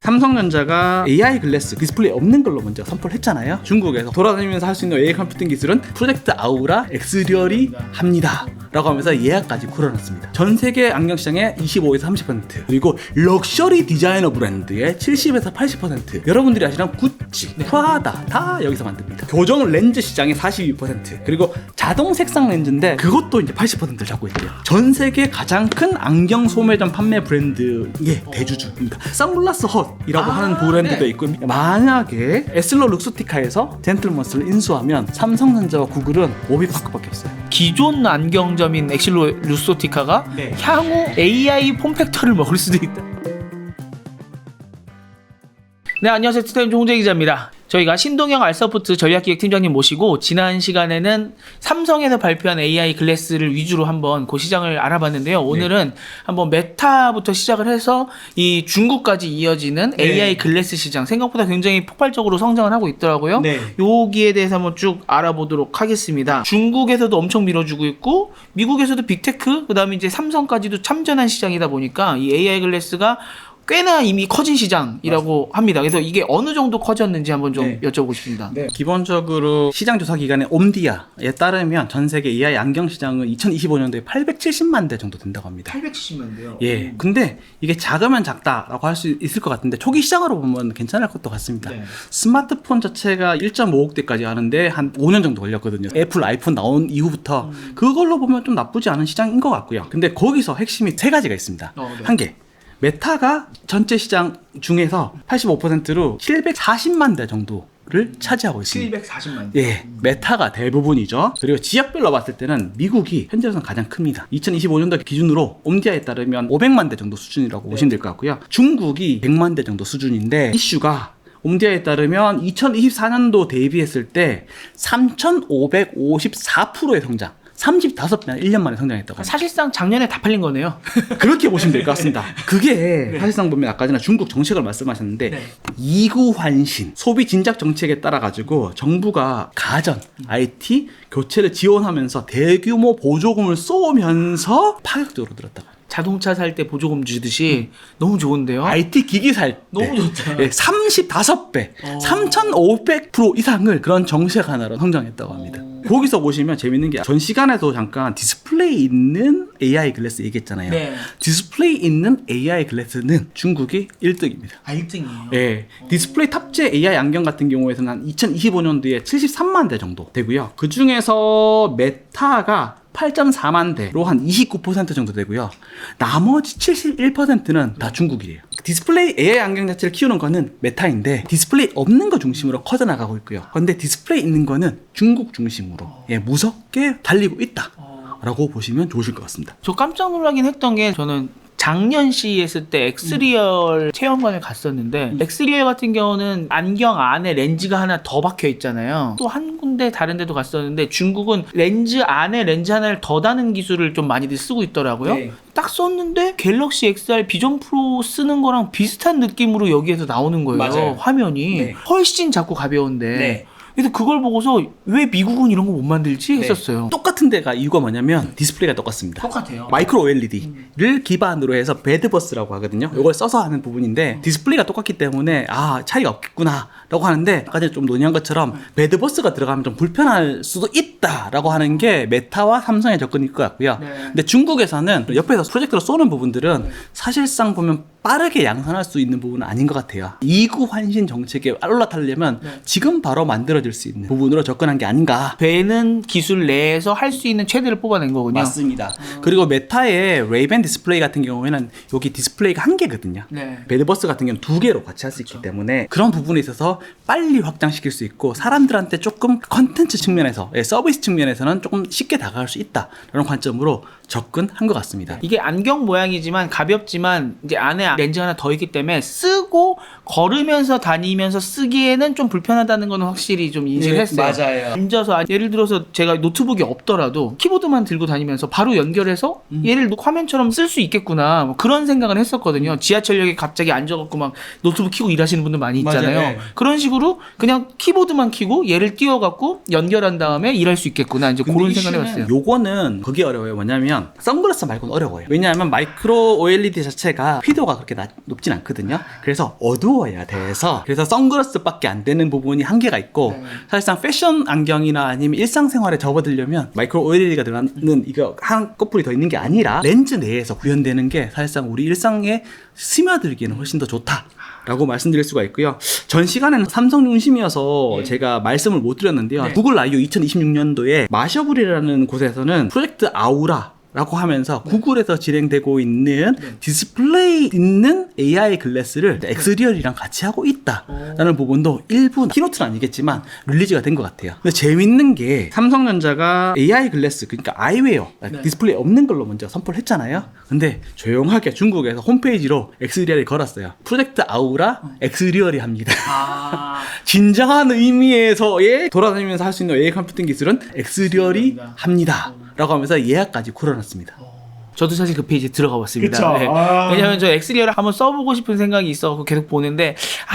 삼성전자가 AI 글래스 디스플레이 없는 걸로 먼저 선포를 했잖아요. 중국에서 돌아다니면서 할 수 있는 AI 컴퓨팅 기술은 프로젝트 아우라 엑스리얼이 합니다 라고 하면서 예약까지 걸어놨습니다. 전 세계 안경 시장의 25에서 30%, 그리고 럭셔리 디자이너 브랜드의 70에서 80%, 여러분들이 아시는 구찌, 프라다 다 여기서 만듭니다. 교정 렌즈 시장의 42%, 그리고 자동 색상 렌즈인데 그것도 이제 80%를 잡고 있대요. 전 세계 가장 큰 안경 소매점 판매 브랜드의 대주주입니다. 선글라스 헛이라고 하는 브랜드도 있고, 만약에 에슬러 룩소티카에서 젠틀먼스를 인수하면 삼성전자와 구글은 오비파크밖에 없어요. 기존 안경점인 엑실로 루소티카가 향후 AI 폼팩터를 먹을 수도 있다. 네, 안녕하세요. 티타임 홍재 기자입니다. 저희가 신동영 알서포트 전략기획팀장님 모시고 지난 시간에는 삼성에서 발표한 AI 글래스를 위주로 한번 그 시장을 알아봤는데요. 오늘은 한번 메타부터 시작을 해서 이 중국까지 이어지는 AI 글래스 시장, 생각보다 굉장히 폭발적으로 성장을 하고 있더라고요. 여기에 대해서 한번 쭉 알아보도록 하겠습니다. 중국에서도 엄청 밀어주고 있고 미국에서도 빅테크, 그다음에 이제 삼성까지도 참전한 시장이다 보니까 이 AI 글래스가 꽤나 이미 커진 시장이라고 합니다. 그래서 이게 어느 정도 커졌는지 한번 좀 여쭤보고 싶습니다. 기본적으로 시장 조사 기관의 옴디아에 따르면 전 세계 AI 안경 시장은 2025년도에 870만 대 정도 된다고 합니다. 870만 대요? 예. 근데 이게 작으면 작다라고 할 수 있을 것 같은데 초기 시장으로 보면 괜찮을 것도 같습니다. 스마트폰 자체가 1.5억 대까지 하는데 한 5년 정도 걸렸거든요. 애플 아이폰 나온 이후부터 그걸로 보면 좀 나쁘지 않은 시장인 것 같고요. 근데 거기서 핵심이 세 가지가 있습니다. 한 개. 메타가 전체 시장 중에서 85%로 740만 대 정도를 차지하고 있습니다. 740만 대. 예, 메타가 대부분이죠. 그리고 지역별로 봤을 때는 미국이 현재로서는 가장 큽니다. 2025년도 기준으로 옴디아에 따르면 500만 대 정도 수준이라고 보시면 될 것 같고요. 중국이 100만 대 정도 수준인데 이슈가 옴디아에 따르면 2024년도 대비했을 때 3,554%의 성장. 35배나 1년 만에 성장했다고 합니다. 사실상 작년에 다 팔린 거네요. 그렇게 보시면 될 것 같습니다. 그게 사실상 보면 아까 전에 중국 정책을 말씀하셨는데 이구환신, 소비 진작 정책에 따라 가지고 정부가 가전, IT, 교체를 지원하면서 대규모 보조금을 쏘면서 파격적으로 들었다고. 자동차 살 때 보조금 주듯이 너무 좋은데요. IT 기기 살 때 너무 좋다. 35배, 3,500% 이상을 그런 정책 하나로 성장했다고 합니다. 거기서 보시면 재밌는 게 전 시간에도 잠깐 디스플레이 있는 AI 글래스 얘기했잖아요. 디스플레이 있는 AI 글래스는 중국이 1등입니다. 아, 1등이에요? 예. 디스플레이 탑재 AI 안경 같은 경우에는 한 2025년도에 73만 대 정도 되고요. 그 중에서 메타가 8.4만 대로 한 29% 정도 되고요. 나머지 71%는 다 중국이에요. 디스플레이 AI 안경 자체를 키우는 거는 메타인데 디스플레이 없는 거 중심으로 커져나가고 있고요. 그런데 디스플레이 있는 거는 중국 중심으로 무섭게 달리고 있다 라고 보시면 좋으실 것 같습니다. 저 깜짝 놀라긴 했던 게, 저는 작년 CES 때 엑스리얼 체험관을 갔었는데 엑스리얼 같은 경우는 안경 안에 렌즈가 하나 더 박혀 있잖아요. 또 한 군데 다른 데도 갔었는데 중국은 렌즈 안에 렌즈 하나를 더 다는 기술을 좀 많이들 쓰고 있더라고요. 딱 썼는데 갤럭시 XR 비전 프로 쓰는 거랑 비슷한 느낌으로 여기에서 나오는 거예요. 화면이 훨씬 작고 가벼운데 그래서 그걸 보고서 왜 미국은 이런 거 못 만들지 했었어요. 똑같은 데가 이유가 뭐냐면 디스플레이가 똑같습니다. 똑같아요. 마이크로 OLED를 기반으로 해서 배드버스라고 하거든요. 이걸 써서 하는 부분인데 디스플레이가 똑같기 때문에 차이가 없겠구나 라고 하는데 아까 전에 좀 논의한 것처럼 배드버스가 들어가면 좀 불편할 수도 있다라고 하는 게 메타와 삼성의 접근일 것 같고요. 근데 중국에서는 옆에서 프로젝트로 쏘는 부분들은 사실상 보면 빠르게 양산할 수 있는 부분은 아닌 것 같아요. 이구환신 정책에 올라타려면 지금 바로 만들어질 수 있는 부분으로 접근한 게 아닌가. 되는 기술 내에서 할 수 있는 최대를 뽑아낸 거군요. 맞습니다. 그리고 메타의 레이밴 디스플레이 같은 경우에는 여기 디스플레이가 한 개거든요. 배드버스 같은 경우는 두 개로 같이 할 수 있기 때문에 그런 부분에 있어서 빨리 확장시킬 수 있고 사람들한테 조금 컨텐츠 측면에서, 서비스 측면에서는 조금 쉽게 다가갈 수 있다라는 관점으로 접근한 것 같습니다. 이게 안경 모양이지만 가볍지만 이제 안에 렌즈 하나 더 있기 때문에 쓰고 걸으면서 다니면서 쓰기에는 좀 불편하다는 건 확실히 좀 인식을 했어요. 맞아요. 앉아서 예를 들어서 제가 노트북이 없더라도 키보드만 들고 다니면서 바로 연결해서 얘를 화면처럼 쓸 수 있겠구나, 뭐 그런 생각을 했었거든요. 지하철역에 갑자기 앉아갖고 막 노트북 켜고 일하시는 분들 많이 있잖아요. 그런 식으로 그냥 키보드만 켜고 얘를 띄워갖고 연결한 다음에 일할 수 있겠구나, 이제 그런 생각을 해봤어요. 요거는 그게 어려워요. 뭐냐면 선글라스 말고는 어려워요. 왜냐하면 마이크로 OLED 자체가 휘도가 그렇게 높진 않거든요. 그래서 어두워야 돼서 그래서 선글라스밖에 안 되는 부분이 한계가 있고 네. 사실상 패션 안경이나 아니면 일상생활에 접어들려면 마이크로 OLED가 들어가는 이거 한 커플이 더 있는 게 아니라 렌즈 내에서 구현되는 게 사실상 우리 일상에 스며들기에는 훨씬 더 좋다라고 말씀드릴 수가 있고요. 전 시간에는 삼성 중심이어서 네. 제가 말씀을 못 드렸는데요. 네. 구글 I/O 2026년도에 마셔블이라는 곳에서는 프로젝트 아우라 라고 하면서 구글에서 진행되고 있는 디스플레이 있는 AI 글래스를 엑스리얼이랑 같이 하고 있다라는 부분도 일부 키노트는 아니겠지만 릴리즈가 된 것 같아요. 근데 재밌는 게 삼성전자가 AI 글래스 그러니까 아이웨어 네. 디스플레이 없는 걸로 먼저 선포를 했잖아요. 근데 조용하게 중국에서 홈페이지로 엑스리얼이 걸었어요. 프로젝트 아우라 엑스리얼이 합니다. 아, 진정한 의미에서의 돌아다니면서 할 수 있는 AI 컴퓨팅 기술은 엑스리얼이 합니다. 라고 하면서 예약까지 걸어놨습니다. 저도 사실 그 페이지에 들어가 봤습니다. 그쵸? 네. 아. 왜냐면 저 엑스리얼을 한번 써보고 싶은 생각이 있어 계속 보는데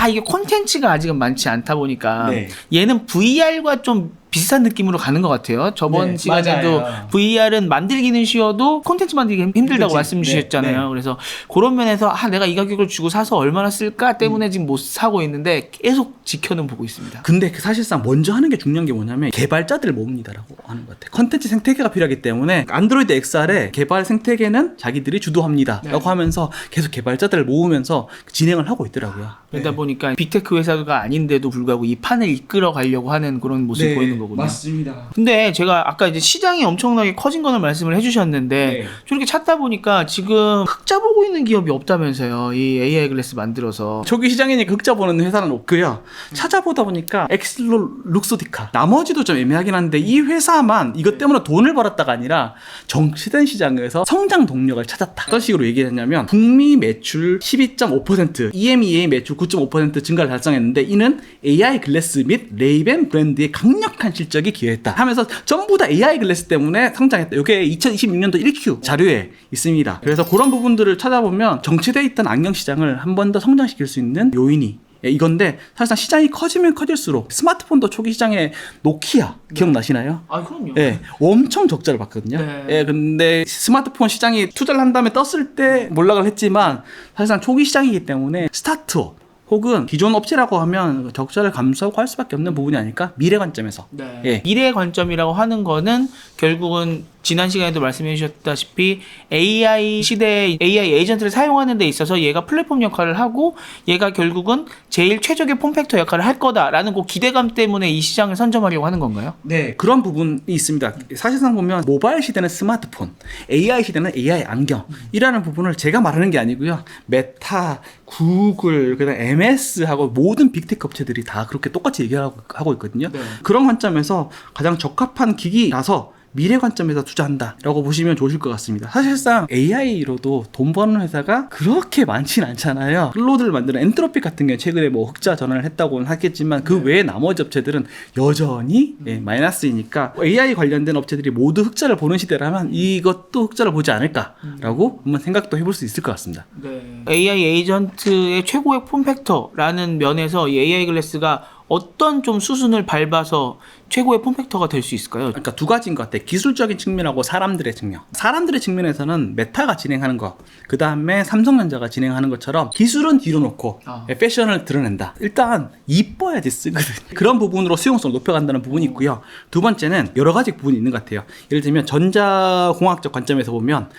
이게 콘텐츠가 아직은 많지 않다 보니까 네. 얘는 VR과 좀 비슷한 느낌으로 가는 것 같아요. 저번 네, 시간에도 맞아요. VR은 만들기는 쉬워도 콘텐츠 만들기 힘들다고 그치. 말씀 주셨잖아요. 네. 그래서 그런 면에서 내가 이 가격을 주고 사서 얼마나 쓸까 때문에 지금 못 사고 있는데 계속 지켜는 보고 있습니다. 근데 사실상 먼저 하는 게 중요한 게 뭐냐면 개발자들을 모읍니다라고 하는 것 같아요. 컨텐츠 생태계가 필요하기 때문에 안드로이드 XR의 개발 생태계는 자기들이 주도합니다 라고 하면서 계속 개발자들을 모으면서 진행을 하고 있더라고요. 그러다 보니까 빅테크 회사가 아닌데도 불구하고 이 판을 이끌어 가려고 하는 그런 모습이 네, 보이는 거군요. 맞습니다. 근데 제가 아까 이제 시장이 엄청나게 커진 거는 말씀을 해주셨는데 네. 저렇게 찾다 보니까 지금 흑자 보고 있는 기업이 없다면서요. 이 AI 글래스 만들어서. 초기 시장이니까 흑자 보는 회사는 없고요. 찾아보다 보니까 엑슬룩소디카 나머지도 좀 애매하긴 한데 이 회사만 이것 때문에 돈을 벌었다가 아니라 정치된 시장에서 성장 동력을 찾았다. 어떤 식으로 얘기했냐면 북미 매출 12.5% EMEA 매출 9.5% 증가를 달성했는데 이는 AI 글래스 및 레이벤 브랜드의 강력한 실적이 기여했다 하면서 전부 다 AI 글래스 때문에 성장했다. 이게 2026년도 1Q 자료에 있습니다. 그래서 그런 부분들을 찾아보면 정체되어 있던 안경 시장을 한 번 더 성장시킬 수 있는 요인이 이건데 사실상 시장이 커지면 커질수록 스마트폰도 초기 시장에 노키아 기억나시나요? 그럼요. 예, 엄청 적자를 봤거든요. 네. 예, 근데 스마트폰 시장이 투자를 한 다음에 떴을 때 몰락을 했지만 사실상 초기 시장이기 때문에 스타트업 혹은 기존 업체라고 하면 적자를 감수하고 할 수밖에 없는 부분이 아닐까? 미래 관점에서. 네. 예. 미래 관점이라고 하는 거는 결국은 지난 시간에도 말씀해 주셨다시피 AI 시대에 AI 에이전트를 사용하는 데 있어서 얘가 플랫폼 역할을 하고 얘가 결국은 제일 최적의 폼팩터 역할을 할 거다라는 그 기대감 때문에 이 시장을 선점하려고 하는 건가요? 네, 그런 부분이 있습니다. 사실상 보면 모바일 시대는 스마트폰, AI 시대는 AI 안경이라는 부분을 제가 말하는 게 아니고요. 메타, 구글, 그다음 MS하고 모든 빅테크 업체들이 다 그렇게 똑같이 얘기하고 있거든요. 네. 그런 관점에서 가장 적합한 기기라서 미래 관점에서 투자한다라고 보시면 좋으실 것 같습니다. 사실상 AI로도 돈 버는 회사가 그렇게 많진 않잖아요. 클로드를 만드는 엔트로픽 같은 경우 최근에 뭐 흑자 전환을 했다고는 하겠지만 그 외에 나머지 업체들은 여전히 마이너스이니까 AI 관련된 업체들이 모두 흑자를 보는 시대라면 이것도 흑자를 보지 않을까라고 한번 생각도 해볼 수 있을 것 같습니다. 네. AI 에이전트의 최고의 폼팩터라는 면에서 이 AI 글래스가 어떤 좀 수순을 밟아서 최고의 폼팩터가 될 수 있을까요? 그러니까 두 가지인 것 같아요. 기술적인 측면하고 사람들의 측면. 사람들의 측면에서는 메타가 진행하는 거, 그 다음에 삼성전자가 진행하는 것처럼 기술은 뒤로 놓고 패션을 드러낸다. 일단 이뻐야지 쓰거든요. 그런 부분으로 수용성을 높여간다는 부분이 있고요. 두 번째는 여러 가지 부분이 있는 것 같아요. 예를 들면 전자공학적 관점에서 보면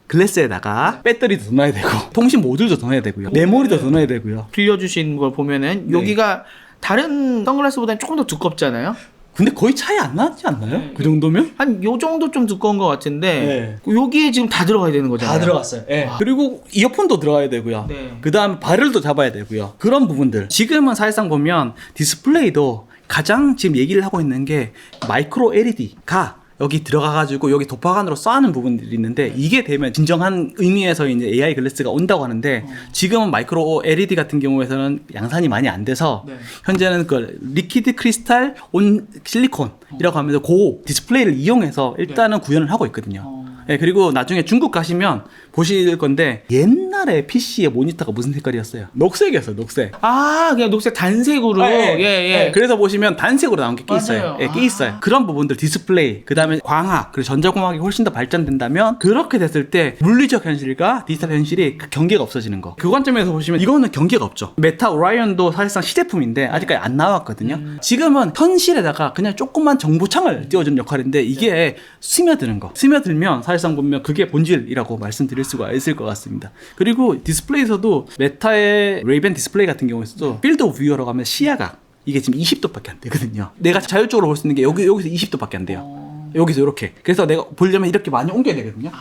글래스에다가 배터리도 더 넣어야 되고 통신 모듈도 더 넣어야 되고요. 메모리도 더 넣어야 되고요. 빌려주신 걸 보면은 여기가 다른 선글라스보다는 조금 더 두껍잖아요. 근데 거의 차이 안 나지 않나요? 네. 그 정도면? 한 요 정도 좀 두꺼운 것 같은데 여기에 지금 다 들어가야 되는 거잖아요. 들어갔어요. 그리고 이어폰도 들어가야 되고요. 네. 그 다음 바렐도 잡아야 되고요. 그런 부분들. 지금은 사실상 보면 디스플레이도 가장 지금 얘기를 하고 있는 게 마이크로 LED가 여기 들어가가지고 여기 도파관으로 쏴는 부분들이 있는데 이게 되면 진정한 의미에서 이제 AI 글래스가 온다고 하는데 지금은 마이크로 LED 같은 경우에서는 양산이 많이 안 돼서 현재는 그 리퀴드 크리스탈 온 실리콘이라고 하면서 그 디스플레이를 이용해서 일단은 구현을 하고 있거든요. 예, 그리고 나중에 중국 가시면 보실 건데 옛날에 PC의 모니터가 무슨 색깔이었어요? 녹색이었어요. 녹색. 아, 그냥 녹색 단색으로. 예. 그래서 보시면 단색으로 나온 게 꽤 있어요. 맞아요. 예, 꽤 있어요. 그런 부분들 디스플레이, 그다음에 광학, 그리고 전자공학이 훨씬 더 발전된다면 그렇게 됐을 때 물리적 현실과 디지털 현실이 그 경계가 없어지는 거. 그 관점에서 보시면 이거는 경계가 없죠. 메타 오라이언도 사실상 시제품인데 아직까지 안 나왔거든요. 지금은 현실에다가 그냥 조그만 정보창을 띄워주는 역할인데 이게 스며드는 거. 스며들면 사실상 보면 그게 본질이라고 말씀드릴 수가 있을 것 같습니다. 그리고 디스플레이에서도 메타의 레이벤 디스플레이 같은 경우에서도 필드 오브 뷰어라고 하면 시야가 이게 지금 20도밖에 안 되거든요. 내가 자율적으로 볼 수 있는 게 여기서 20도밖에 안 돼요. 여기서 이렇게. 그래서 내가 보려면 이렇게 많이 옮겨야 되거든요.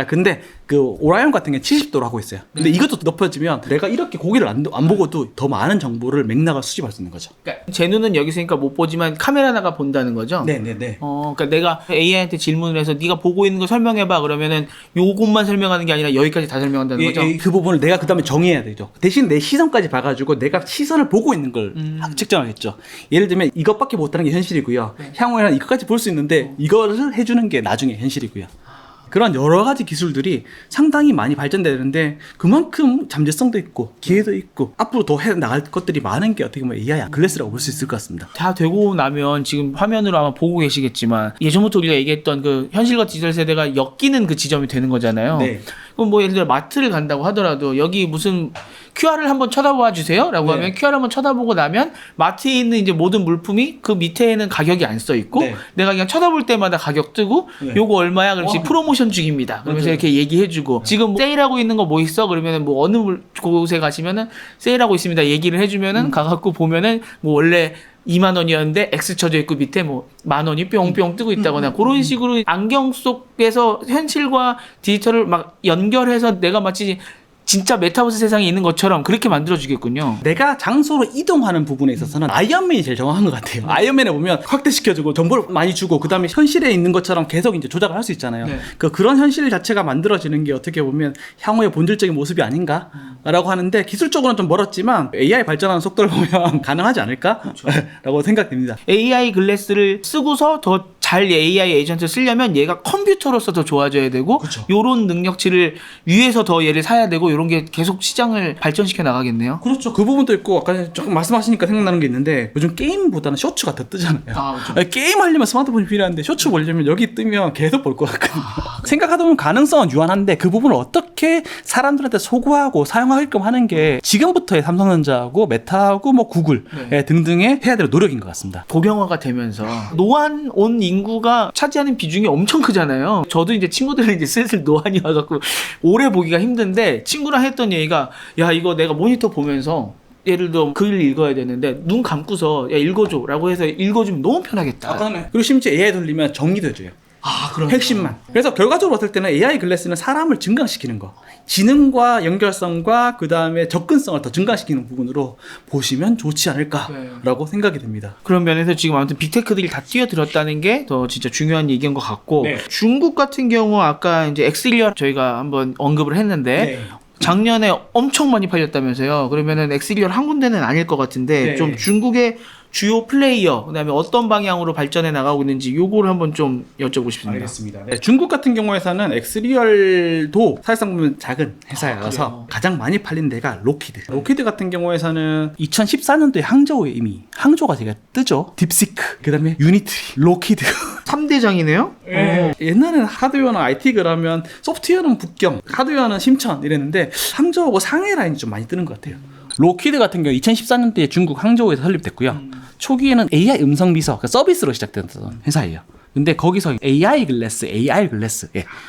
근데 그 오라이언 같은 게 70도로 하고 있어요. 근데 이것도 높여지면 내가 이렇게 고기를 안 보고도 더 많은 정보를 맥락을 수집할 수 있는 거죠. 그러니까 제 눈은 여기 있으니까 못 보지만 카메라가 본다는 거죠? 네네네. 그러니까 내가 AI한테 질문을 해서 네가 보고 있는 거 설명해봐 그러면은 요것만 설명하는 게 아니라 여기까지 다 설명한다는 거죠? 그 부분을 내가 그 다음에 정의해야 되죠. 대신 내 시선까지 봐가지고 내가 시선을 보고 있는 걸 측정하겠죠. 예를 들면 이것밖에 못하는 게 현실이고요. 향후에는 이것까지 볼 수 있는데 이거를 해주는 게 나중에 현실이고요. 그런 여러 가지 기술들이 상당히 많이 발전되는데 그만큼 잠재성도 있고 기회도 있고 앞으로 더 해나갈 것들이 많은 게 어떻게 보면 AI 글래스라고 볼 수 있을 것 같습니다. 다 되고 나면 지금 화면으로 아마 보고 계시겠지만 예전부터 우리가 얘기했던 그 현실과 디지털 세대가 엮이는 그 지점이 되는 거잖아요. 네. 그럼 뭐 예를 들어 마트를 간다고 하더라도 여기 무슨 QR을 한번 쳐다봐 주세요 라고 하면 QR 한번 쳐다보고 나면 마트에 있는 이제 모든 물품이 그 밑에는 가격이 안 써 있고 내가 그냥 쳐다볼 때마다 가격 뜨고 요거 얼마야 그렇지 프로모션 중입니다 그러면서 이렇게 얘기해주고 지금 뭐 세일하고 있는 거 뭐 있어 그러면은 뭐 어느 곳에 가시면은 세일하고 있습니다 얘기를 해주면은 가갖고 보면은 뭐 원래 2만 원이었는데 X 쳐져 있고 밑에 뭐 만 원이 뿅뿅 뜨고 있다거나 그런 식으로 안경 속에서 현실과 디지털을 막 연결해서 내가 마치 진짜 메타버스 세상에 있는 것처럼 그렇게 만들어주겠군요. 내가 장소로 이동하는 부분에 있어서는 아이언맨이 제일 정확한 것 같아요. 아이언맨에 보면 확대시켜주고 정보를 많이 주고 그 다음에 현실에 있는 것처럼 계속 이제 조작을 할 수 있잖아요. 그런 현실 자체가 만들어지는 게 어떻게 보면 향후의 본질적인 모습이 아닌가라고 하는데 기술적으로는 좀 멀었지만 AI 발전하는 속도를 보면 가능하지 않을까? 라고 생각됩니다. AI 글래스를 쓰고서 더 잘 AI 에이전트를 쓰려면 얘가 컴퓨터로서 더 좋아져야 되고 요런 능력치를 위해서 더 얘를 사야 되고 요런 게 계속 시장을 발전시켜 나가겠네요. 그렇죠. 그 부분도 있고 아까 조금 말씀하시니까 생각나는 게 있는데 요즘 게임보다는 쇼츠가 더 뜨잖아요. 그렇죠. 게임 하려면 스마트폰이 필요한데 쇼츠 보려면 여기 뜨면 계속 볼 것 같거든요. 생각하다 보면 가능성은 유한한데 그 부분을 어떻게 사람들한테 소구하고 사용하게끔 하는 게 지금부터의 삼성전자하고 메타하고 뭐 구글 등등의 해야 될 노력인 것 같습니다. 고령화가 되면서 노안 온 인구가 차지하는 비중이 엄청 크잖아요. 저도 이제 친구들이 이제 슬슬 노안이 와갖고 오래 보기가 힘든데 친구랑 했던 얘기가 야 이거 내가 모니터 보면서 예를 들어 글 읽어야 되는데 눈 감고서 야 읽어줘 라고 해서 읽어주면 너무 편하겠다. 그리고 심지어 AI 돌리면 정리도 해줘요. 그럼 핵심만. 그래서 결과적으로 봤을 때는 AI 글래스는 사람을 증강시키는 거. 지능과 연결성과 그 다음에 접근성을 더 증강시키는 부분으로 보시면 좋지 않을까라고 생각이 됩니다. 그런 면에서 지금 아무튼 빅테크들이 다 뛰어들었다는 게 더 진짜 중요한 얘기인 것 같고 중국 같은 경우 아까 이제 엑스리얼 저희가 한번 언급을 했는데 작년에 엄청 많이 팔렸다면서요. 그러면은 엑스리얼 한 군데는 아닐 것 같은데 좀 중국의 주요 플레이어 그다음에 어떤 방향으로 발전해 나가고 있는지 요거를 한번 좀 여쭤보고 싶습니다. 알겠습니다. 중국 같은 경우에서는 엑스리얼도 사실상 보면 작은 회사여서 가장 많이 팔린 데가 로키드. 로키드 같은 경우에서는 2014년도에 항저우에 이미 항저우가 되게 뜨죠. 딥시크, 그다음에 유니트리, 로키드. 3대장이네요. 옛날에는 하드웨어나 IT 그러면 소프트웨어는 북경, 하드웨어는 심천 이랬는데 항저우하고 상해 라인이 좀 많이 뜨는 것 같아요. 로키드 같은 경우 2014년도에 중국 항저우에서 설립됐고요. 초기에는 AI 음성 비서 서비스로 시작됐던 회사예요. 근데 거기서 AI 글래스, AR 글래스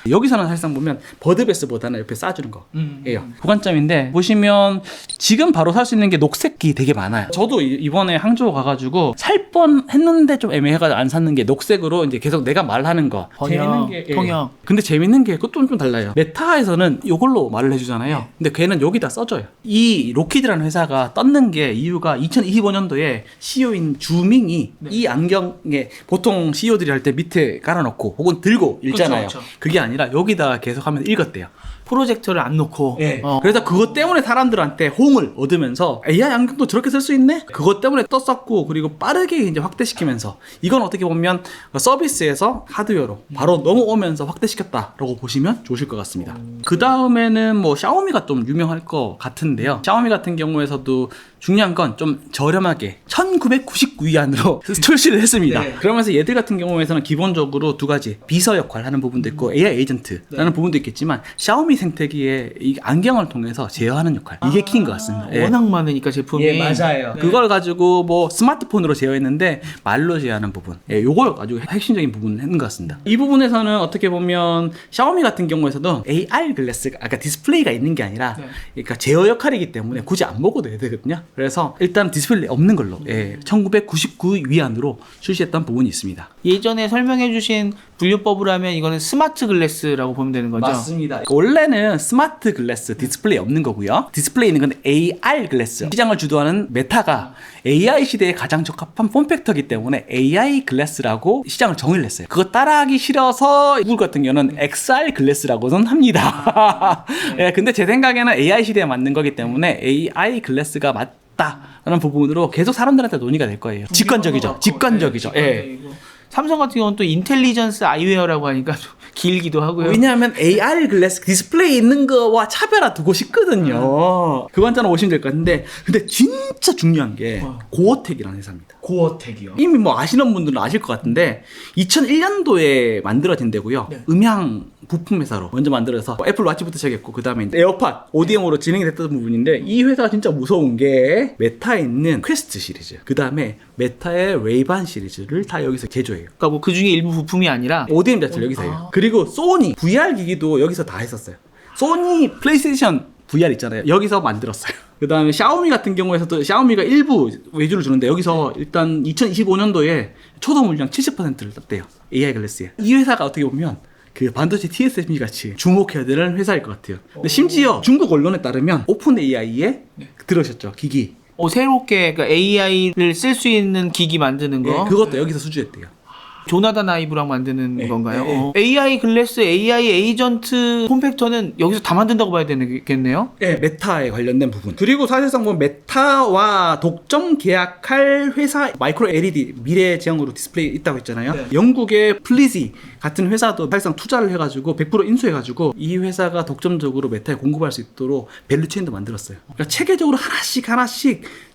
여기서는 사실상 보면 버드베스보다는 옆에 쏴주는 거예요. 그 관점인데 보시면 지금 바로 살 수 있는 게 녹색이 되게 많아요. 저도 이번에 항저우 가가지고 살 뻔했는데 좀 애매해가지고 안 샀는 게 녹색으로 이제 계속 내가 말하는 거. 재밌는 게 통역. 근데 재밌는 게 그것도 좀 달라요. 메타에서는 이걸로 말을 해주잖아요. 근데 걔는 여기다 써줘요. 이 로키드라는 회사가 떴는 게 이유가 2025년도에 CEO인 주밍이 이 안경에 보통 CEO들이 할 때 밑에 깔아놓고 혹은 들고 읽잖아요. 그쵸. 그게 아니라 여기다가 계속 하면 읽었대요. 프로젝터를 안 놓고. 예. 그래서 그것 때문에 사람들한테 호응을 얻으면서 AI 안경도 저렇게 쓸 수 있네? 그것 때문에 떴었고, 그리고 빠르게 이제 확대시키면서 이건 어떻게 보면 서비스에서 하드웨어로 바로 넘어오면서 확대시켰다라고 보시면 좋으실 것 같습니다. 그 다음에는 뭐 샤오미가 좀 유명할 것 같은데요. 샤오미 같은 경우에서도 중요한 건 좀 저렴하게 1999위안으로 출시를 했습니다. 네. 그러면서 얘들 같은 경우에서는 기본적으로 두 가지 비서 역할 하는 부분도 있고 AI 에이전트라는 부분도 있겠지만 샤오미 생태계의 이 안경을 통해서 제어하는 역할 이게 키인 것 같습니다. 예. 워낙 많으니까 제품이. 맞아요. 네. 그걸 가지고 뭐 스마트폰으로 제어했는데 말로 제어하는 부분, 요걸 가지고 핵심적인 부분을 했는 것 같습니다. 이 부분에서는 어떻게 보면 샤오미 같은 경우에서도 AR 글래스가 아까 디스플레이가 있는 게 아니라 그러니까 제어 역할이기 때문에 굳이 안 먹어도 되거든요. 그래서 일단 디스플레이 없는 걸로 1999위안으로 출시했던 부분이 있습니다. 예전에 설명해주신 분류법으로 하면 이거는 스마트 글래스라고 보면 되는 거죠? 맞습니다. 원래는 스마트 글래스 디스플레이 없는 거고요. 디스플레이 있는 건 AR 글래스. 시장을 주도하는 메타가 AI 시대에 가장 적합한 폼팩터이기 때문에 AI 글래스라고 시장을 정의를 했어요. 그거 따라하기 싫어서 구글 같은 경우는 XR 글래스라고는 합니다. 예, 근데 제 생각에는 AI 시대에 맞는 거기 때문에 AI 글래스가 맞다라는 부분으로 계속 사람들한테 논의가 될 거예요. 직관적이죠. 직관적이죠. 예. 삼성 같은 경우는 또 인텔리전스 아이웨어라고 하니까 좀 길기도 하고요. 왜냐하면 AR 글래스 디스플레이 있는 거와 차별화 두고 싶거든요. 그 관점으로 보시면 될 것 같은데, 근데 진짜 중요한 게 고어텍이라는 회사입니다. 고어텍이요. 이미 뭐 아시는 분들은 아실 것 같은데 2001년도에 만들어진 데고요. 음향 부품 회사로 먼저 만들어서 애플 워치부터 시작했고 그 다음에 에어팟, ODM으로 진행이 됐던 부분인데 이 회사가 진짜 무서운 게 메타에 있는 퀘스트 시리즈, 그 다음에 메타의 레이반 시리즈를 다 여기서 제조해요. 그러니까 뭐 그 중에 일부 부품이 아니라 ODM 자체를 여기서 해요. 그리고 소니 VR 기기도 여기서 다 했었어요. 소니 플레이스테이션 VR 있잖아요. 여기서 만들었어요. 그 다음에 샤오미 같은 경우에서도 샤오미가 일부 외주를 주는데 여기서 일단 2025년도에 초도 물량 70%를 땄대요. AI 글래스에. 이 회사가 어떻게 보면 그 반도체 TSMC 같이 주목해야 되는 회사일 것 같아요. 근데 심지어 중국 언론에 따르면 오픈 AI에 들으셨죠? 기기. 새롭게 그러니까 AI를 쓸 수 있는 기기 만드는 거. 그것도 여기서 수주했대요. 조나단 아이브랑 만드는 건가요? 네. AI 글래스, AI 에이전트 폼팩터는 여기서 다 만든다고 봐야 되겠네요? 네, 메타에 관련된 부분. 그리고 사실상 뭐 메타와 독점 계약할 회사 마이크로 LED 미래지향으로 디스플레이 있다고 했잖아요. 네. 영국의 플리지 같은 회사도 사실상 투자를 해가지고 100% 인수해가지고 이 회사가 독점적으로 메타에 공급할 수 있도록 밸류체인도 만들었어요. 그러니까 체계적으로 하나씩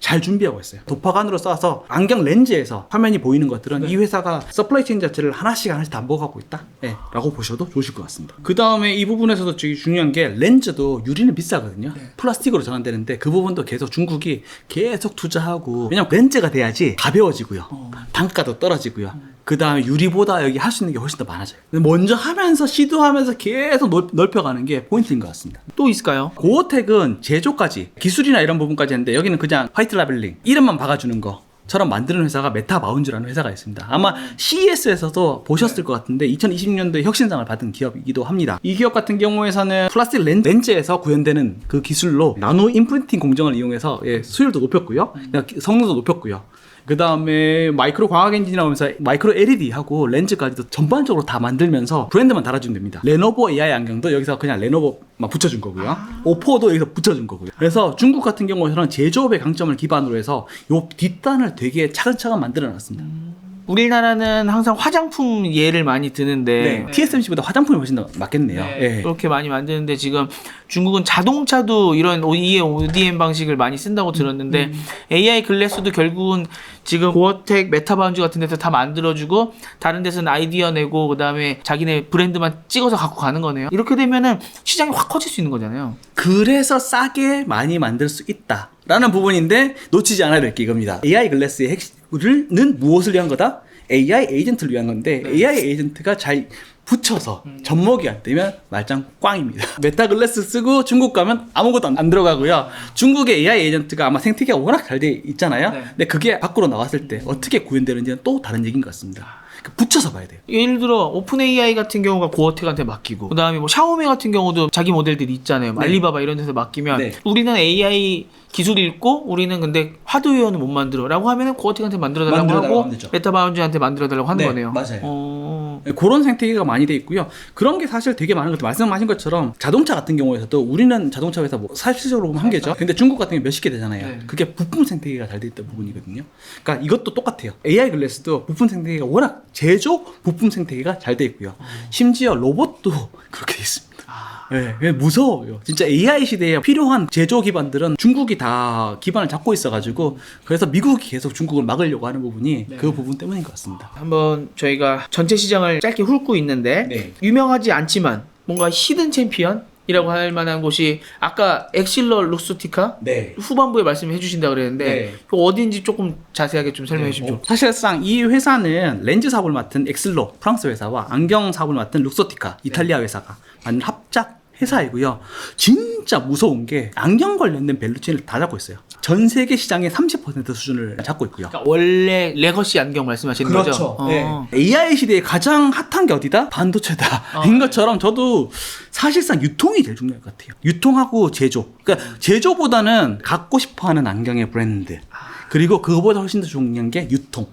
잘 준비하고 있어요. 도파관으로 쏴서 안경 렌즈에서 화면이 보이는 것들은 이 회사가 서플라이 체인 자체를 하나씩 다 먹어가고 있다. 라고 보셔도 좋으실 것 같습니다. 그 다음에 이 부분에서도 되게 중요한 게 렌즈도 유리는 비싸거든요. 플라스틱으로 전환되는데 그 부분도 계속 중국이 계속 투자하고, 왜냐면 렌즈가 돼야지 가벼워지고요. 단가도 떨어지고요. 그 다음에 유리보다 여기 할 수 있는 게 훨씬 더 많아져요. 근데 먼저 하면서 시도하면서 계속 넓혀가는 게 포인트인 것 같습니다. 또 있을까요? 고어텍은 제조까지 기술이나 이런 부분까지 했는데 여기는 그냥 화이트 라벨링 이름만 박아주는 거처럼 만드는 회사가 메타바운즈라는 회사가 있습니다. 아마 CES에서도 보셨을 것 같은데 2020년도에 혁신상을 받은 기업이기도 합니다. 이 기업 같은 경우에서는 플라스틱 렌즈에서 구현되는 그 기술로 나노 임프린팅 공정을 이용해서 수율도 높였고요. 성능도 높였고요. 그 다음에 마이크로 광학 엔진이라고 하면서 마이크로 LED하고 렌즈까지도 전반적으로 다 만들면서 브랜드만 달아주면 됩니다. 레노버 AI 안경도 여기서 그냥 레노버만 붙여준 거고요. 오포도 여기서 붙여준 거고요. 그래서 중국 같은 경우에는 제조업의 강점을 기반으로 해서 요 뒷단을 되게 차근차근 만들어놨습니다. 우리나라는 항상 화장품 예를 많이 드는데 TSMC보다 화장품이 훨씬 더 맞겠네요. 그렇게 많이 만드는데 지금 중국은 자동차도 이런 OEM 방식을 많이 쓴다고 들었는데 AI 글래스도 결국은 지금 고어텍, 메타바운즈 같은 데서 다 만들어주고 다른 데서는 아이디어 내고 그 다음에 자기네 브랜드만 찍어서 갖고 가는 거네요. 이렇게 되면은 시장이 확 커질 수 있는 거잖아요. 그래서 싸게 많이 만들 수 있다라는 부분인데 놓치지 않아야 될 게 이겁니다. AI 글래스의 핵심은 무엇을 위한 거다? AI 에이전트를 위한 건데 AI 에이전트가 잘 붙여서 접목이 안 되면 말짱 꽝입니다. 메타글래스 쓰고 중국 가면 아무것도 안 들어가고요. 중국의 AI 에이전트가 아마 생태계가 워낙 잘 돼 있잖아요. 근데 그게 밖으로 나왔을 때 어떻게 구현되는지는 또 다른 얘기인 것 같습니다. 붙여서 봐야 돼요. 예를 들어 오픈 AI 같은 경우가 고어텍한테 맡기고 그 다음에 뭐 샤오미 같은 경우도 자기 모델들이 있잖아요. 알리바바 이런 데서 맡기면 우리는 AI 기술이 있고 우리는 근데 하드웨어는 못 만들어 라고 하면은 고어텍한테 만들어달라고 하고 메타바운즈한테 만들어달라고 하는 거네요. 맞아요. 그런 생태계가 많이 돼 있고요. 그런 게 사실 되게 많은 것도 말씀하신 것처럼 자동차 같은 경우에서도 우리는 자동차 회사 뭐 사실적으로 보면 한 개죠. 근데 중국 같은 경우 몇십 개 되잖아요. 네. 그게 부품 생태계가 잘 돼 있던 부분이거든요. 그러니까 이것도 똑같아요. AI 글래스도 부품 생태계가 워낙 제조 부품 생태계가 잘 돼 있고요. 심지어 로봇도 그렇게 돼 있습니다. 네, 무서워요. 진짜 AI 시대에 필요한 제조 기반들은 중국이 다 기반을 잡고 있어가지고 그래서 미국이 계속 중국을 막으려고 하는 부분이 그 부분 때문인 것 같습니다. 한번 저희가 전체 시장을 짧게 훑고 있는데 네. 유명하지 않지만 뭔가 히든 챔피언이라고 할 만한 곳이 아까 엑실러 룩소티카 네. 후반부에 말씀해 주신다 그랬는데 네. 그 어딘지 조금 자세하게 좀 설명해 주시면 좋겠습니다. 사실상 이 회사는 렌즈 사업을 맡은 엑슬로 프랑스 회사와 안경 사업을 맡은 룩소티카 이탈리아 회사가 만든 합작 회사이고요. 진짜 무서운 게 안경 관련된 밸류체인을 다 잡고 있어요. 전 세계 시장의 30% 수준을 잡고 있고요. 그러니까 원래 레거시 안경 말씀하시는 거죠? 네. AI 시대에 가장 핫한 게 어디다? 반도체다. 인 것처럼 저도 사실상 유통이 제일 중요할 것 같아요. 유통하고 제조. 그러니까 제조보다는 갖고 싶어하는 안경의 브랜드. 그리고 그거보다 훨씬 더 중요한 게 유통.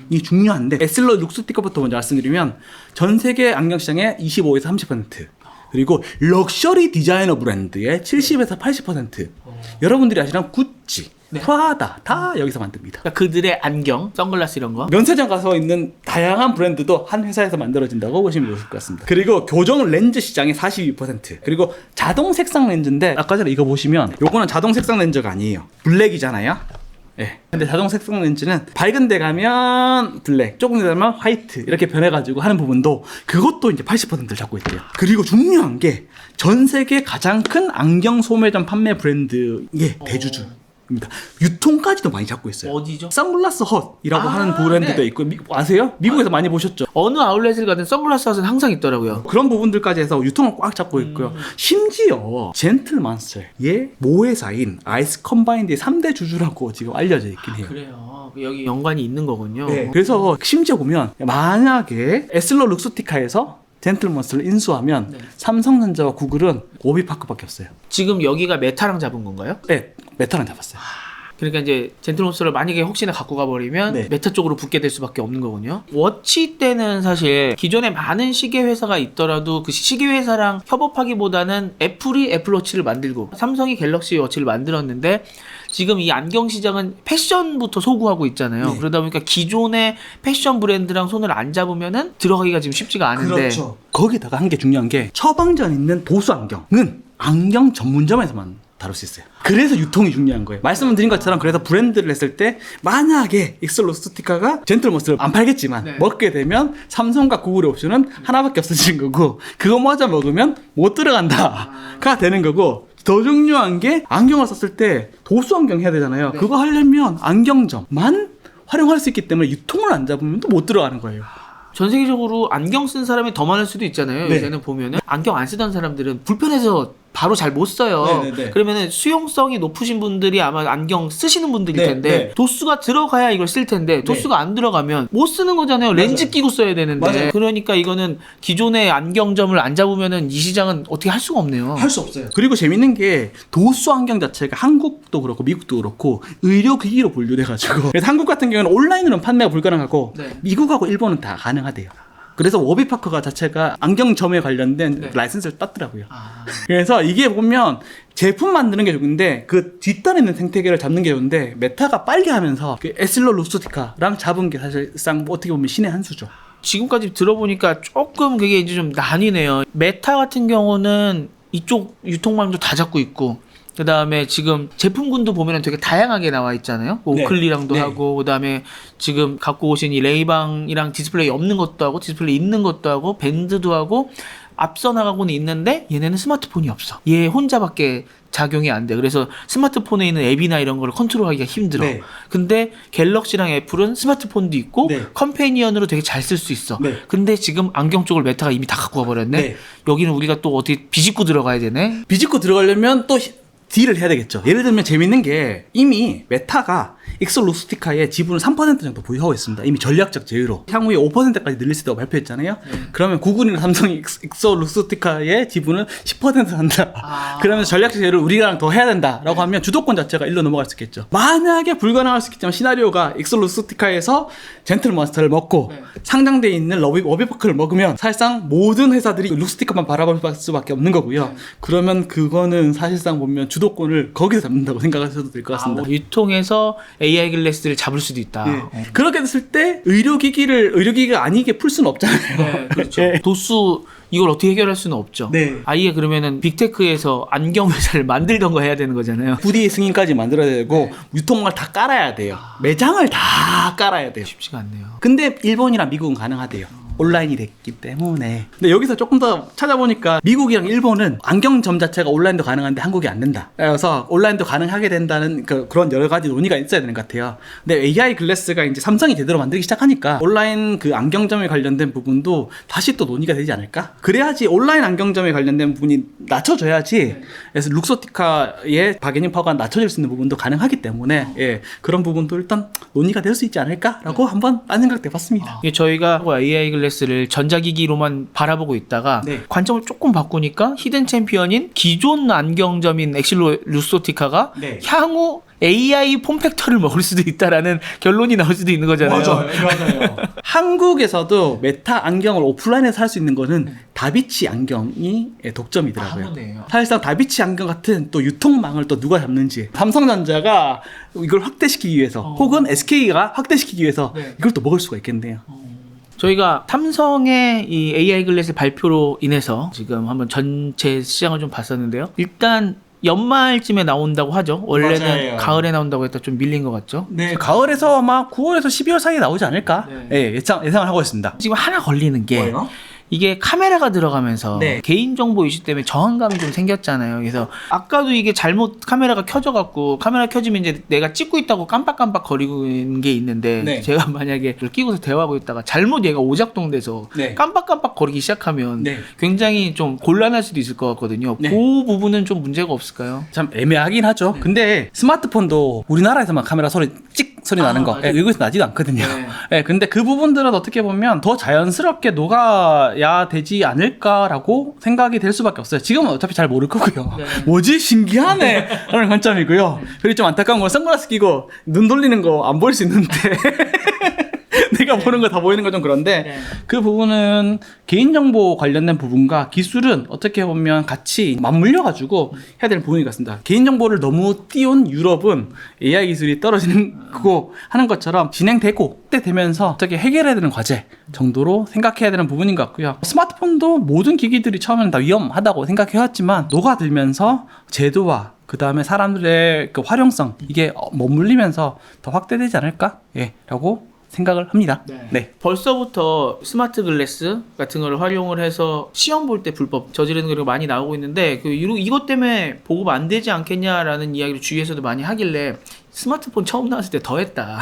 이 중요한데 에슬러 룩스티커부터 먼저 말씀드리면 전 세계 안경 시장의 25에서 30%. 그리고 럭셔리 디자이너 브랜드의 70에서 80%. 여러분들이 아시는 구찌, 프라다 다 여기서 만듭니다. 그러니까 그들의 안경, 선글라스 이런 거. 면세점 가서 있는 다양한 브랜드도 한 회사에서 만들어진다고 보시면 좋을 것 같습니다. 그리고 교정 렌즈 시장의 42%. 그리고 자동 색상 렌즈인데 아까 전에 이거 보시면 요거는 자동 색상 렌즈가 아니에요. 블랙이잖아요. 예. 근데 자동 색상 렌즈는 밝은 데 가면 블랙, 조금 데 가면 화이트 이렇게 변해가지고 하는 부분도 그것도 이제 80%를 잡고 있대요. 그리고 중요한 게 전 세계 가장 큰 안경 소매점 판매 브랜드의 대주주입니다. 유통까지도 많이 잡고 있어요. 어디죠? 선글라스 헛이라고 하는 브랜드도 네. 있고 아세요? 미국에서 많이 보셨죠? 어느 아울렛을 가든 선글라스 핫은 항상 있더라고요. 그런 부분들까지 해서 유통을 꽉 잡고 있고요. 심지어 젠틀만스터의 모회사인 아이스 컴바인드의 3대 주주라고 지금 알려져 있긴 해요. 그래요. 여기 연관이 있는 거군요. 네. 그래서 심지어 보면 만약에 에슬러 룩소티카에서 젠틀먼스를 인수하면 삼성전자와 구글은 오비파크밖에 없어요. 지금 여기가 메타랑 잡은 건가요? 네, 메타랑 잡았어요. 그러니까 이제 젠틀몬스터를 만약에 혹시나 갖고 가버리면 메타 쪽으로 붙게 될 수밖에 없는 거군요. 워치 때는 사실 기존에 많은 시계 회사가 있더라도 그 시계 회사랑 협업하기보다는 애플이 애플워치를 만들고 삼성이 갤럭시 워치를 만들었는데 지금 이 안경 시장은 패션부터 소구하고 있잖아요. 그러다 보니까 기존의 패션 브랜드랑 손을 안 잡으면은 들어가기가 지금 쉽지가 않은데. 그렇죠. 거기다가 한 게 중요한 게 처방전 있는 도수 안경은 안경 전문점에서만 다룰 수 있어요. 그래서 유통이 중요한 거예요. 말씀을 드린 것처럼 그래서 브랜드를 했을 때 만약에 엑슬로스티카가 젠틀먼스를 안 팔겠지만 먹게 되면 삼성과 구글의 옵션은 하나밖에 없어지는 거고 그거마저 먹으면 못 들어간다가 되는 거고 더 중요한 게 안경을 썼을 때 도수 안경 해야 되잖아요. 그거 하려면 안경점만 활용할 수 있기 때문에 유통을 안 잡으면 또 못 들어가는 거예요. 전 세계적으로 안경 쓴 사람이 더 많을 수도 있잖아요. 요새는 보면은 안경 안 쓰던 사람들은 불편해서 바로 잘 못 써요. 그러면은 수용성이 높으신 분들이 아마 안경 쓰시는 분들일 텐데 도수가 들어가야 이걸 쓸 텐데 도수가 안 들어가면 못 쓰는 거잖아요. 렌즈 끼고 써야 되는데. 그러니까 이거는 기존의 안경점을 안 잡으면은 이 시장은 어떻게 할 수가 없네요. 할 수 없어요. 그리고 재밌는 게 도수 안경 자체가 한국도 그렇고 미국도 그렇고 의료기기로 분류돼가지고 그래서 한국 같은 경우는 온라인으로는 판매가 불가능하고 미국하고 일본은 다 가능하대요. 그래서 워비파커가 자체가 안경점에 관련된 라이센스를 땄더라고요. 그래서 이게 보면 제품 만드는 게 좋은데 그 뒷단에 있는 생태계를 잡는 게 좋은데 메타가 빨리 하면서 그 에슬러 룩소티카랑 잡은 게 사실상 어떻게 보면 신의 한 수죠. 지금까지 들어보니까 조금 그게 이제 좀 나뉘네요. 메타 같은 경우는 이쪽 유통망도 다 잡고 있고 그 다음에 지금 제품군도 보면 되게 다양하게 나와 있잖아요. 오클리랑도 하고 그 다음에 지금 갖고 오신 이 레이방이랑 디스플레이 없는 것도 하고 디스플레이 있는 것도 하고 밴드도 하고 앞서 나가고는 있는데 얘네는 스마트폰이 없어. 얘 혼자밖에 작용이 안 돼. 그래서 스마트폰에 있는 앱이나 이런 거를 컨트롤하기가 힘들어. 근데 갤럭시랑 애플은 스마트폰도 있고 컴패니언으로 되게 잘 쓸 수 있어. 근데 지금 안경 쪽을 메타가 이미 다 갖고 와버렸네. 여기는 우리가 또 어떻게 비집고 들어가야 되네. 비집고 들어가려면 또 딜을 해야 되겠죠. 예를 들면 재밌는 게 이미 메타가 익솔루스티카의 지분을 3% 정도 보유하고 있습니다. 이미 전략적 제휴로 향후에 5%까지 늘릴 수 있다고 발표했잖아요. 그러면 구글이나 삼성이 익솔루스티카의 지분을 10% 한다. 그러면 전략적 제휴를 우리랑 더 해야 된다라고 하면 주도권 자체가 일로 넘어갈 수 있겠죠. 만약에 불가능할 수 있겠지만 시나리오가 익솔루스티카에서 젠틀몬스터를 먹고 상장돼 있는 워비버크를 먹으면 사실상 모든 회사들이 루스티카만 바라볼 수밖에 없는 거고요. 그러면 그거는 사실상 보면 주도권을 거기서 잡는다고 생각하셔도 될 것 같습니다. 유통해서 AI 글래스를 잡을 수도 있다. 예. 그렇게 됐을 때 의료기기가 아니게 풀 수는 없잖아요. 네, 그렇죠. 예. 도수 이걸 어떻게 해결할 수는 없죠. 네. 아예 그러면은 빅테크에서 안경 회사를 만들던 거 해야 되는 거잖아요. FDA 승인까지 만들어야 되고 유통망을 다 깔아야 돼요. 매장을 다 깔아야 돼요. 쉽지가 않네요. 근데 일본이랑 미국은 가능하대요. 온라인이 됐기 때문에. 근데 여기서 조금 더 찾아보니까 미국이랑 일본은 안경점 자체가 온라인도 가능한데 한국이 안 된다. 그래서 온라인도 가능하게 된다는 그런 여러 가지 논의가 있어야 되는 것 같아요. 근데 AI 글래스가 이제 삼성이 제대로 만들기 시작하니까 온라인 그 안경점에 관련된 부분도 다시 또 논의가 되지 않을까? 그래야지 온라인 안경점에 관련된 부분이 낮춰져야지. 그래서 룩소티카의 바게닝 파워가 낮춰질 수 있는 부분도 가능하기 때문에 예, 그런 부분도 일단 논의가 될 수 있지 않을까라고 한번 딴 생각 해봤습니다. 이게 저희가 AI 글래스를 전자기기로만 바라보고 있다가 네. 관점을 조금 바꾸니까 히든 챔피언인 기존 안경점인 엑실로 루소티카가 네. 향후 AI 폼팩터를 먹을 수도 있다라는 결론이 나올 수도 있는 거잖아요. 맞아요. 한국에서도 메타 안경을 오프라인에서 살 수 있는 거는 다비치 안경이 독점이더라고요. 그러네요. 사실상 다비치 안경 같은 또 유통망을 또 누가 잡는지 삼성전자가 이걸 확대시키기 위해서 혹은 SK가 확대시키기 위해서 네. 이걸 또 먹을 수가 있겠네요. 저희가 삼성의 이 AI 글래스 발표로 인해서 지금 한번 전체 시장을 좀 봤었는데요. 일단 연말쯤에 나온다고 하죠. 원래는 맞아요. 가을에 나온다고 했다 좀 밀린 것 같죠. 네, 가을에서 아마 9월에서 12월 사이에 나오지 않을까? 네. 예, 예상을 하고 있습니다. 지금 하나 걸리는 게 뭐예요? 이게 카메라가 들어가면서 네. 개인정보 이슈 때문에 저항감이 좀 생겼잖아요. 그래서 아까도 이게 잘못 카메라가 켜져갖고 카메라 켜지면 이제 내가 찍고 있다고 깜빡깜빡 거리고 있는 게 있는데 네. 제가 만약에 이걸 끼고서 대화하고 있다가 잘못 얘가 오작동돼서 네. 깜빡깜빡 거리기 시작하면 네. 굉장히 좀 곤란할 수도 있을 것 같거든요. 네. 그 부분은 좀 문제가 없을까요? 참 애매하긴 하죠. 근데 스마트폰도 우리나라에서만 카메라 소리 찍 소리 나는 거 맞아요. 예, 외국에서 나지도 않거든요. 네. 예, 근데 그 부분들은 어떻게 보면 더 자연스럽게 녹아야 되지 않을까라고 생각이 될 수밖에 없어요. 지금은 어차피 잘 모를 거고요. 네. 뭐지 신기하네 라는 관점이고요. 그리고 좀 안타까운 건 선글라스 끼고 눈 돌리는 거 안 보일 수 있는데 내가 보는 거 다 보이는 건 좀 그런데 네. 그 부분은 개인정보 관련된 부분과 기술은 어떻게 보면 같이 맞물려가지고 해야 될 부분이 같습니다. 개인정보를 너무 띄운 유럽은 AI 기술이 떨어지는 거고 하는 것처럼 진행되고 때 되면서 어떻게 해결해야 되는 과제 정도로 생각해야 되는 부분인 것 같고요. 스마트폰도 모든 기기들이 처음에는 다 위험하다고 생각해왔지만 녹아들면서 제도와 그 다음에 사람들의 그 활용성 이게 머물리면서 더 확대되지 않을까? 예, 라고 생각을 합니다. 네. 벌써부터 스마트 글래스 같은 걸 활용을 해서 시험 볼 때 불법 저지르는 거 많이 나오고 있는데 이것 때문에 보급 안 되지 않겠냐라는 이야기를 주위에서도 많이 하길래 스마트폰 처음 나왔을 때 더 했다.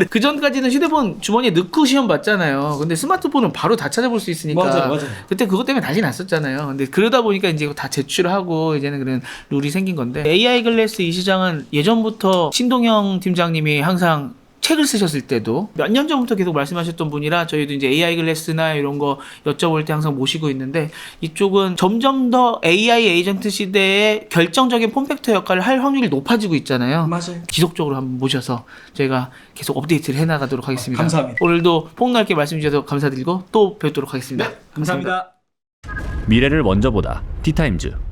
그 전까지는 휴대폰 주머니에 넣고 시험 봤잖아요. 근데 스마트폰은 바로 다 찾아볼 수 있으니까. 맞아요. 그때 그것 때문에 난리 났었잖아요. 근데 그러다 보니까 이제 다 제출하고 이제는 그런 룰이 생긴 건데 AI 글래스 이 시장은 예전부터 신동영 팀장님이 항상 책을 쓰셨을 때도 몇 년 전부터 계속 말씀하셨던 분이라 저희도 이제 AI 글래스나 이런 거 여쭤볼 때 항상 모시고 있는데 이쪽은 점점 더 AI 에이전트 시대에 결정적인 폼팩터 역할을 할 확률이 높아지고 있잖아요. 맞아요. 지속적으로 한번 모셔서 저희가 계속 업데이트를 해나가도록 하겠습니다. 감사합니다. 오늘도 폭넓게 말씀 주셔서 감사드리고 또 뵙도록 하겠습니다. 감사합니다. 미래를 먼저 보다 티타임즈.